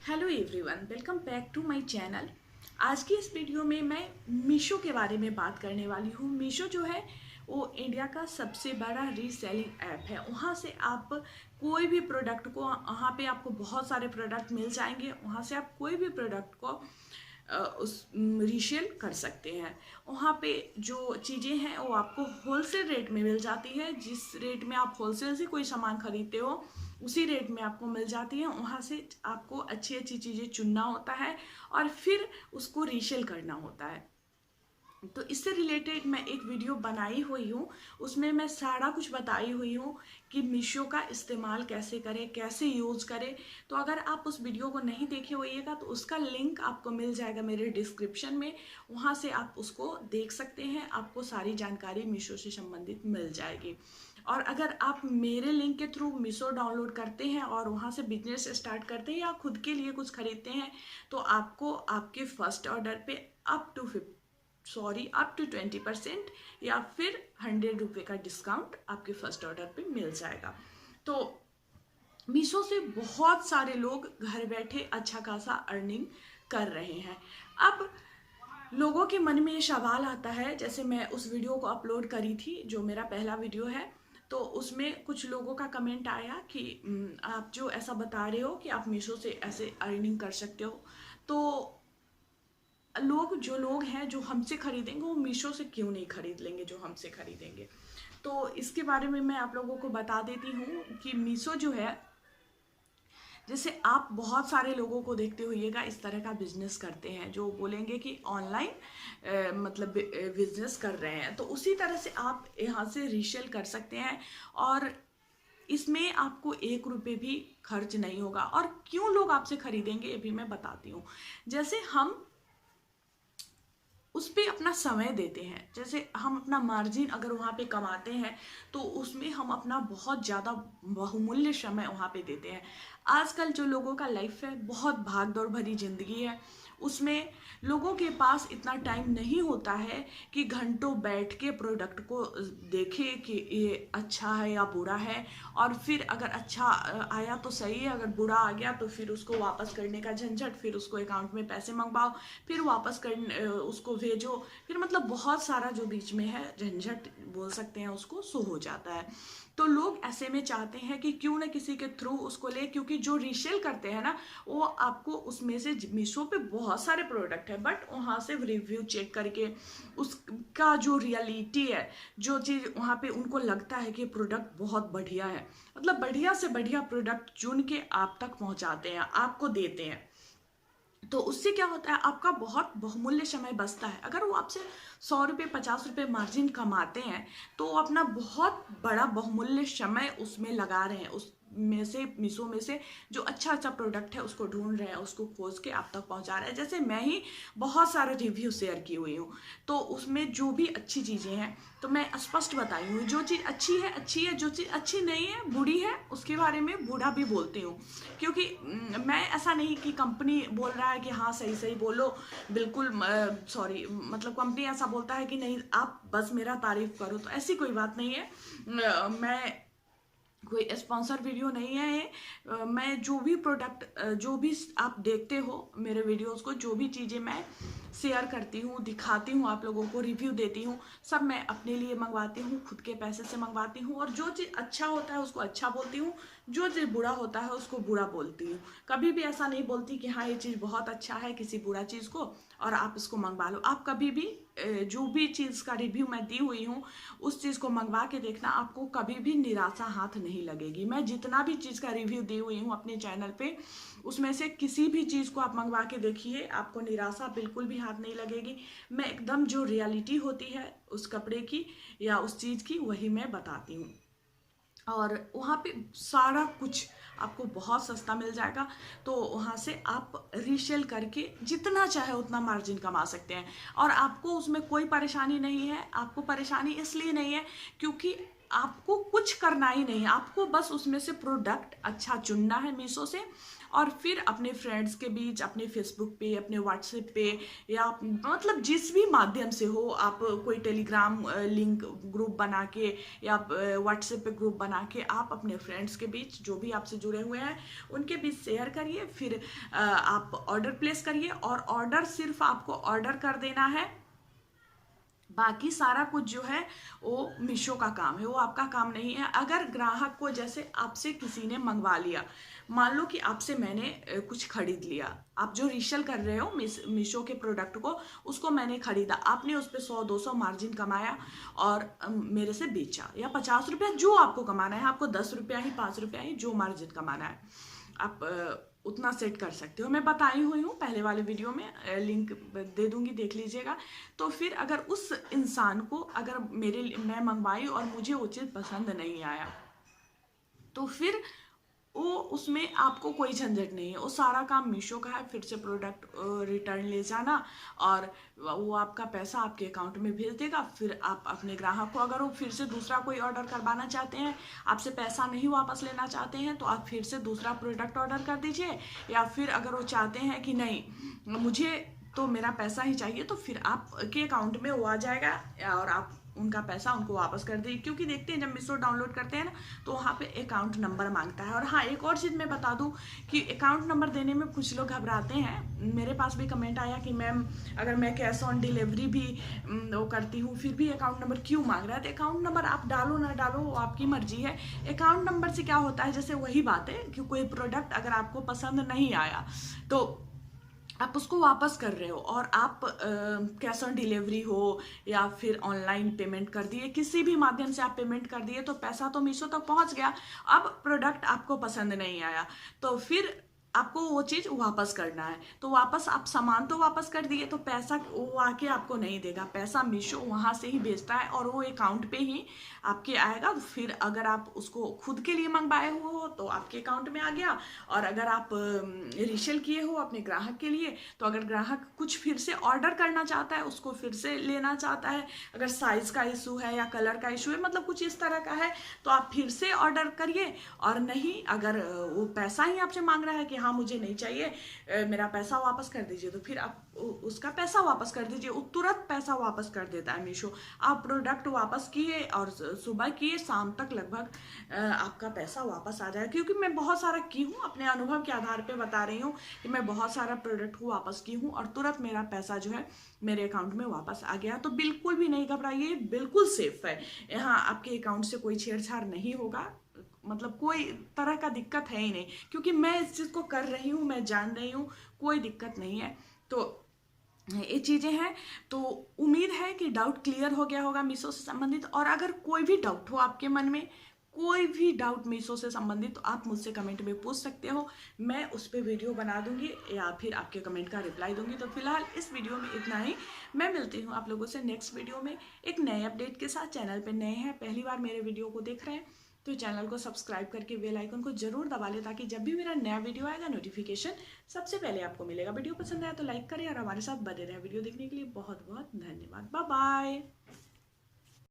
Hello everyone, welcome back to my channel. आज की इस वीडियो में मैं मीशो के बारे में बात करने वाली हूँ। मीशो जो है वो इंडिया का सबसे बड़ा रीसेलिंग ऐप है। वहाँ से आप कोई भी प्रोडक्ट को, वहाँ पे आपको बहुत सारे प्रोडक्ट मिल जाएंगे। वहाँ से आप कोई भी प्रोडक्ट को उस रीसेल कर सकते हैं। वहाँ पे जो चीज़ें हैं वो आपको होलसेल रेट में मिल जाती है। जिस रेट में आप होलसेल से कोई सामान खरीदते हो उसी रेट में आपको मिल जाती है। वहाँ से आपको अच्छी अच्छी चीज़ें चुनना होता है और फिर उसको रीसेल करना होता है। तो इससे रिलेटेड मैं एक वीडियो बनाई हुई हूँ, उसमें मैं सारा कुछ बताई हुई हूँ कि मीशो का इस्तेमाल कैसे करें, कैसे यूज़ करें। तो अगर आप उस वीडियो को नहीं देखे होइएगा तो उसका लिंक आपको मिल जाएगा मेरे डिस्क्रिप्शन में। वहाँ से आप उसको देख सकते हैं, आपको सारी जानकारी मीशो से संबंधित मिल जाएगी। और अगर आप मेरे लिंक के थ्रू मीशो डाउनलोड करते हैं और वहाँ से बिजनेस स्टार्ट करते हैं या खुद के लिए कुछ खरीदते हैं तो आपको आपके फर्स्ट ऑर्डर पे अप टू 20% या फिर 100 रुपये का डिस्काउंट आपके फर्स्ट ऑर्डर पे मिल जाएगा। तो मीशो से बहुत सारे लोग घर बैठे अच्छा खासा अर्निंग कर रहे हैं। अब लोगों के मन में ये सवाल आता है, जैसे मैं उस वीडियो को अपलोड करी थी जो मेरा पहला वीडियो है, तो उसमें कुछ लोगों का कमेंट आया कि आप जो ऐसा बता रहे हो कि आप मीशो से ऐसे अर्निंग कर सकते हो, तो जो लोग हैं जो हमसे खरीदेंगे वो मीशो से क्यों नहीं खरीद लेंगे जो हमसे खरीदेंगे। तो इसके बारे में मैं आप लोगों को बता देती हूँ कि मीशो जो है, जैसे आप बहुत सारे लोगों को देखते होइएगा इस तरह का बिजनेस करते हैं जो बोलेंगे कि ऑनलाइन मतलब बिजनेस कर रहे हैं, तो उसी तरह से आप यहाँ से रीसेल कर सकते हैं और इसमें आपको 1 रुपये भी खर्च नहीं होगा। और क्यों लोग आपसे खरीदेंगे ये भी मैं बताती हूँ। जैसे हम उस पर अपना समय देते हैं, जैसे हम अपना मार्जिन अगर वहाँ पे कमाते हैं तो उसमें हम अपना बहुत ज़्यादा बहुमूल्य समय वहाँ पे देते हैं। आजकल जो लोगों का लाइफ है बहुत भाग दौड़ भरी ज़िंदगी है, उसमें लोगों के पास इतना टाइम नहीं होता है कि घंटों बैठ के प्रोडक्ट को देखे कि ये अच्छा है या बुरा है, और फिर अगर अच्छा आया तो सही है, अगर बुरा आ गया तो फिर उसको वापस करने का झंझट, फिर उसको अकाउंट में पैसे मंगवाओ, फिर वापस कर उसको भेजो, फिर मतलब बहुत सारा जो बीच में है झंझट बोल सकते हैं उसको, सो हो जाता है। तो लोग ऐसे में चाहते हैं कि क्यों ना किसी के थ्रू उसको ले, क्योंकि जो रीसेल करते हैं ना वो आपको उसमें से, मीशो पे बहुत सारे प्रोडक्ट है बट वहाँ से रिव्यू चेक करके उसका जो रियलिटी है, जो चीज़ वहाँ पे उनको लगता है कि प्रोडक्ट बहुत बढ़िया है, मतलब बढ़िया से बढ़िया प्रोडक्ट चुन के आप तक पहुँचाते हैं, आपको देते हैं। तो उससे क्या होता है, आपका बहुत बहुमूल्य समय बचता है। अगर वो आपसे 100 रुपये 50 रुपये मार्जिन कमाते हैं तो वो अपना बहुत बड़ा बहुमूल्य समय उसमें लगा रहे हैं, उस में से मीशो में से जो अच्छा अच्छा प्रोडक्ट है उसको ढूंढ रहे हैं, उसको खोज के आप तक पहुंचा रहे हैं। जैसे मैं ही बहुत सारे रिव्यू शेयर की हुई हूँ, तो उसमें जो भी अच्छी चीज़ें हैं तो मैं स्पष्ट बताई हूँ, जो चीज़ अच्छी है, जो चीज़ अच्छी नहीं है बुरी है उसके बारे में बुरा भी बोलती हूँ। क्योंकि मैं ऐसा नहीं कि कंपनी बोल रहा है कि हाँ सही सही बोलो, बिल्कुल सॉरी, मतलब कंपनी ऐसा बोलता है कि नहीं आप बस मेरा तारीफ करो, तो ऐसी कोई बात नहीं है। मैं कोई स्पॉन्सर वीडियो नहीं है ये। मैं जो भी प्रोडक्ट जो भी आप देखते हो मेरे वीडियोस को, जो भी चीज़ें मैं शेयर करती हूँ, दिखाती हूँ, आप लोगों को रिव्यू देती हूँ, सब मैं अपने लिए मंगवाती हूँ, खुद के पैसे से मंगवाती हूँ। और जो चीज़ अच्छा होता है उसको अच्छा बोलती हूँ, जो चीज़ बुरा होता है उसको बुरा बोलती हूँ। कभी भी ऐसा नहीं बोलती कि हाँ ये चीज़ बहुत अच्छा है किसी बुरा चीज़ को और आप इसको मंगवा लो। आप कभी भी जो भी चीज़ का रिव्यू मैं दी हुई हूँ उस चीज़ को मंगवा के देखना, आपको कभी भी निराशा हाथ नहीं लगेगी। मैं जितना भी चीज़ का रिव्यू दी हुई हूँ अपने चैनल पे, उसमें से किसी भी चीज़ को आप मंगवा के देखिए, आपको निराशा बिल्कुल भी हाथ नहीं लगेगी। मैं एकदम जो रियलिटी होती है उस कपड़े की या उस चीज़ की वही मैं बताती हूँ। और वहाँ पे सारा कुछ आपको बहुत सस्ता मिल जाएगा, तो वहाँ से आप रीसेल करके जितना चाहे उतना मार्जिन कमा सकते हैं। और आपको उसमें कोई परेशानी नहीं है। आपको परेशानी इसलिए नहीं है क्योंकि आपको कुछ करना ही नहीं है, आपको बस उसमें से प्रोडक्ट अच्छा चुनना है मीशो से और फिर अपने फ्रेंड्स के बीच, अपने फेसबुक पे, अपने व्हाट्सएप पे, या मतलब जिस भी माध्यम से हो, आप कोई टेलीग्राम लिंक ग्रुप बना के या व्हाट्सएप पे ग्रुप बना के आप अपने फ्रेंड्स के बीच, जो भी आपसे जुड़े हुए हैं उनके बीच शेयर करिए। फिर आप ऑर्डर प्लेस करिए, और ऑर्डर सिर्फ आपको ऑर्डर कर देना है, बाकी सारा कुछ जो है वो मीशो का काम है, वो आपका काम नहीं है। अगर ग्राहक को, जैसे आपसे किसी ने मंगवा लिया, मान लो कि आपसे मैंने कुछ खरीद लिया, आप जो रीसेल कर रहे हो मीशो के प्रोडक्ट को, उसको मैंने खरीदा, आपने उस पर 100-200 मार्जिन कमाया और मेरे से बेचा, या 50 रुपया जो आपको कमाना है, आपको 10 रुपया ही, 5 रुपया ही, जो मार्जिन कमाना है आप उतना सेट कर सकते हो। मैं बताई हुई हूँ पहले वाले वीडियो में, लिंक दे दूंगी, देख लीजिएगा। तो फिर अगर उस इंसान को, अगर मैं मंगवाई और मुझे वो चीज़ पसंद नहीं आया, तो फिर वो उसमें आपको कोई झंझट नहीं है, वो सारा काम मीशो का है। फिर से प्रोडक्ट रिटर्न ले जाना, और वो आपका पैसा आपके अकाउंट में भेज देगा। फिर आप अपने ग्राहक को, अगर वो फिर से दूसरा कोई ऑर्डर करवाना चाहते हैं, आपसे पैसा नहीं वापस लेना चाहते हैं, तो आप फिर से दूसरा प्रोडक्ट ऑर्डर कर दीजिए। या फिर अगर वो चाहते हैं कि नहीं, मुझे तो मेरा पैसा ही चाहिए, तो फिर आपके अकाउंट में वो आ जाएगा और आप उनका पैसा उनको वापस कर दी। क्योंकि देखते हैं जब मीशो डाउनलोड करते हैं ना, तो वहाँ पे अकाउंट नंबर मांगता है। और हाँ, एक और चीज़ मैं बता दूँ कि अकाउंट नंबर देने में कुछ लोग घबराते हैं। मेरे पास भी कमेंट आया कि मैम, अगर मैं कैश ऑन डिलीवरी भी वो करती हूँ, फिर भी अकाउंट नंबर क्यों मांग रहा है? तो अकाउंट नंबर आप डालो ना डालो, वो आपकी मर्जी है। अकाउंट नंबर से क्या होता है, जैसे वही बात है कि कोई प्रोडक्ट अगर आपको पसंद नहीं आया, तो आप उसको वापस कर रहे हो, और आप कैश ऑन डिलीवरी हो या फिर ऑनलाइन पेमेंट कर दिए, किसी भी माध्यम से आप पेमेंट कर दिए, तो पैसा तो मीशो तक पहुंच गया। अब प्रोडक्ट आपको पसंद नहीं आया, तो फिर आपको वो चीज़ वापस करना है। तो वापस, आप सामान तो वापस कर दिए, तो पैसा वो आके आपको नहीं देगा, पैसा मीशो वहाँ से ही भेजता है और वो अकाउंट पे ही आपके आएगा। फिर अगर आप उसको खुद के लिए मंगवाए हुए हो तो आपके अकाउंट में आ गया, और अगर आप रीसेल किए हो अपने ग्राहक के लिए, तो अगर ग्राहक कुछ फिर से ऑर्डर करना चाहता है, उसको फिर से लेना चाहता है, अगर साइज का इशू है या कलर का इशू है, मतलब कुछ इस तरह का है, तो आप फिर से ऑर्डर करिए। और नहीं, अगर वो पैसा ही आपसे मांग रहा है कि हाँ मुझे नहीं चाहिए, मेरा पैसा वापस कर दीजिए, तो फिर आप उसका पैसा वापस कर दीजिए। वो तुरंत पैसा वापस कर देता है मीशो। आप प्रोडक्ट वापस किए और सुबह किए, शाम तक लगभग आपका पैसा वापस आ जाएगा। क्योंकि मैं बहुत सारा की हूँ, अपने अनुभव के आधार पे बता रही हूँ कि मैं बहुत सारा प्रोडक्ट को वापस की हूँ और तुरंत मेरा पैसा जो है मेरे अकाउंट में वापस आ गया। तो बिल्कुल भी नहीं घबराइए, बिल्कुल सेफ है। यहाँ आपके अकाउंट से कोई छेड़छाड़ नहीं होगा, मतलब कोई तरह का दिक्कत है ही नहीं, क्योंकि मैं इस चीज़ को कर रही हूँ, मैं जान रही हूँ, कोई दिक्कत नहीं है। तो ये चीज़ें हैं। तो उम्मीद है कि डाउट क्लियर हो गया होगा मीशो से संबंधित। और अगर कोई भी डाउट हो आपके मन में, कोई भी डाउट मीशो से संबंधित, तो आप मुझसे कमेंट में पूछ सकते हो, मैं उस पर वीडियो बना दूंगी या फिर आपके कमेंट का रिप्लाई दूंगी। तो फिलहाल इस वीडियो में इतना ही। मैं मिलती हूँ आप लोगों से नेक्स्ट वीडियो में एक नए अपडेट के साथ। चैनल पर नए हैं, पहली बार मेरे वीडियो को देख रहे हैं, तो चैनल को सब्सक्राइब करके बेल आइकन को जरूर दबा लें, ताकि जब भी मेरा नया वीडियो आएगा नोटिफिकेशन सबसे पहले आपको मिलेगा। वीडियो पसंद आया तो लाइक करें और हमारे साथ बने रहें। वीडियो देखने के लिए बहुत बहुत धन्यवाद। Bye bye.